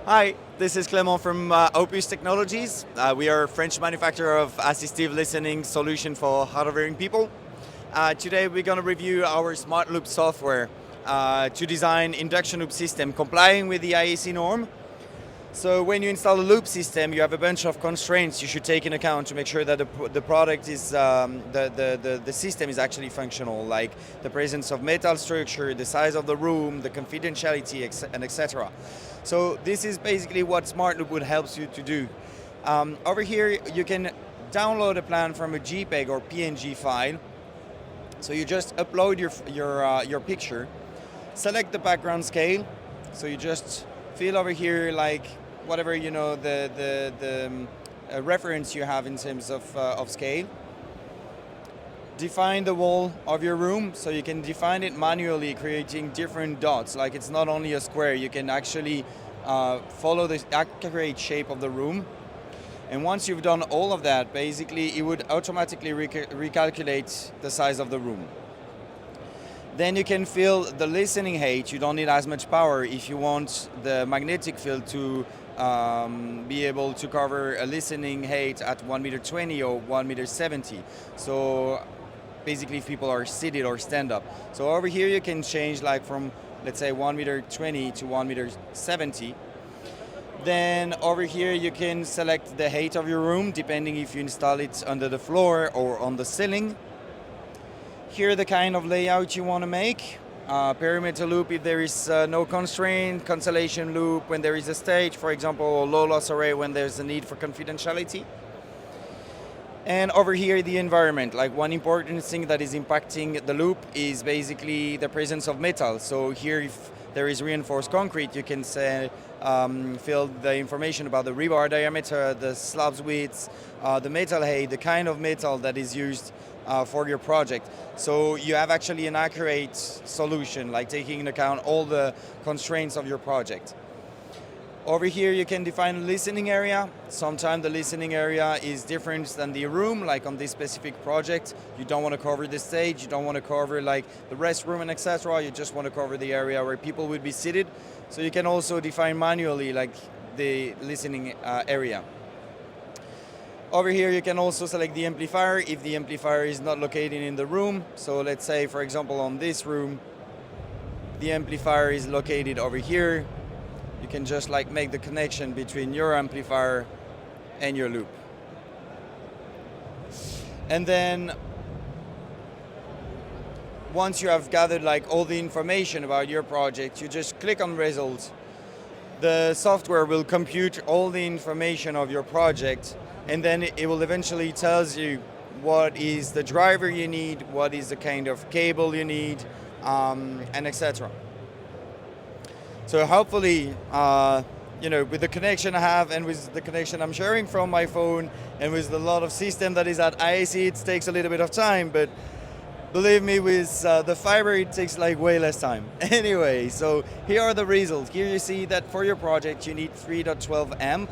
Hi, this is Clément from Opus Technologies. We are a French manufacturer of assistive listening solution for hard of hearing people. Today we're going to review our SmartLoop software to design induction loop system complying with the ISE norm. So when you install a loop system, you have a bunch of constraints you should take into account to make sure that the product is, the system is actually functional, like the presence of metal structure, the size of the room, the confidentiality, and etc. So this is basically what SmartLoop would help you to do. Over here, you can download a plan from a JPEG or PNG file. So you just upload your picture, select the background scale. So you just feel over here like whatever the reference you have in terms of scale. Define the wall of your room, so you can define it manually, creating different dots. Like it's not only a square, you can actually follow the accurate shape of the room. And once you've done all of that, basically it would automatically recalculate the size of the room. Then you can fill the listening height. You don't need as much power if you want the magnetic field to be able to cover a listening height at 1.20 m or 1.70 m. So basically if people are seated or stand up. So over here you can change like from, let's say 1.20 m to 1.70 m. Then over here you can select the height of your room depending if you install it under the floor or on the ceiling. Here the kind of layout you want to make. Perimeter loop if there is no constraint, cancellation loop when there is a stage, for example, low loss array when there's a need for confidentiality. And over here the environment, like one important thing that is impacting the loop is basically the presence of metal. So here if there is reinforced concrete, you can say fill the information about the rebar diameter, the slabs width, the metal height, the kind of metal that is used for your project. So you have actually an accurate solution, like taking into account all the constraints of your project. Over here you can define a listening area. Sometimes the listening area is different than the room, like on this specific project. You don't want to cover the stage, you don't want to cover like the restroom and etc. You just want to cover the area where people would be seated. So you can also define manually like the listening area. Over here you can also select the amplifier if the amplifier is not located in the room. So let's say for example on this room, the amplifier is located over here. You can just like make the connection between your amplifier and your loop. And then once you have gathered like all the information about your project, you just click on results. The software will compute all the information of your project, and then it will eventually tells you what is the driver you need, what is the kind of cable you need, and etc. So hopefully, with the connection I have and with the connection I'm sharing from my phone and with a lot of system that is at ISE, it takes a little bit of time, but believe me, with the fiber, it takes like way less time. Anyway, so here are the results. Here you see that for your project, you need 3.12 amp,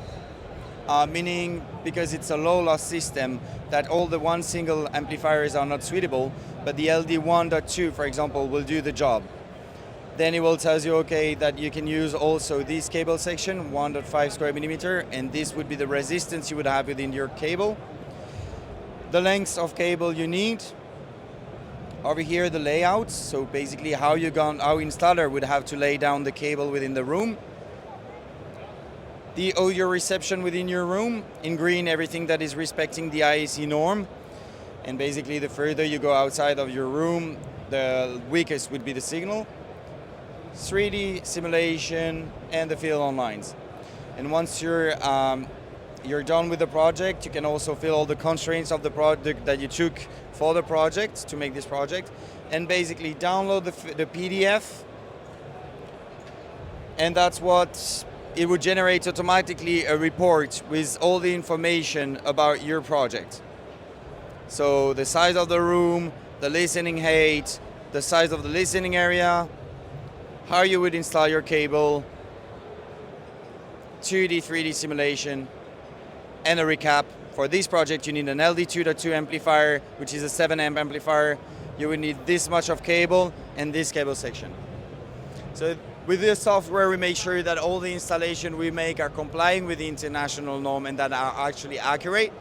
meaning because it's a low loss system that all the one single amplifiers are not suitable, but the LD 1.2, for example, will do the job. Then it will tell you, okay, that you can use also this cable section, 1.5 square millimeter, and this would be the resistance you would have within your cable. The length of cable you need. Over here, the layouts, so basically how installer would have to lay down the cable within the room. The audio reception within your room, in green, everything that is respecting the ISE norm. And basically the further you go outside of your room, the weakest would be the signal. 3D simulation and the fill on lines. And once you're done with the project, you can also fill all the constraints of the project that you took for the project to make this project, and basically download the PDF, and that's what it would generate automatically, a report with all the information about your project. So the size of the room, the listening height, the size of the listening area, how you would install your cable, 2D, 3D simulation, and a recap. For this project, you need an LD 2.2 amplifier, which is a 7 amp amplifier. You would need this much of cable and this cable section. So With this software, we make sure that all the installation we make are complying with the international norm and that are actually accurate.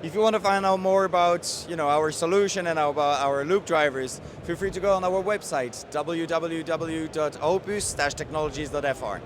If you want to find out more about our solution and about our loop drivers, feel free to go on our website, www.opus-technologies.fr.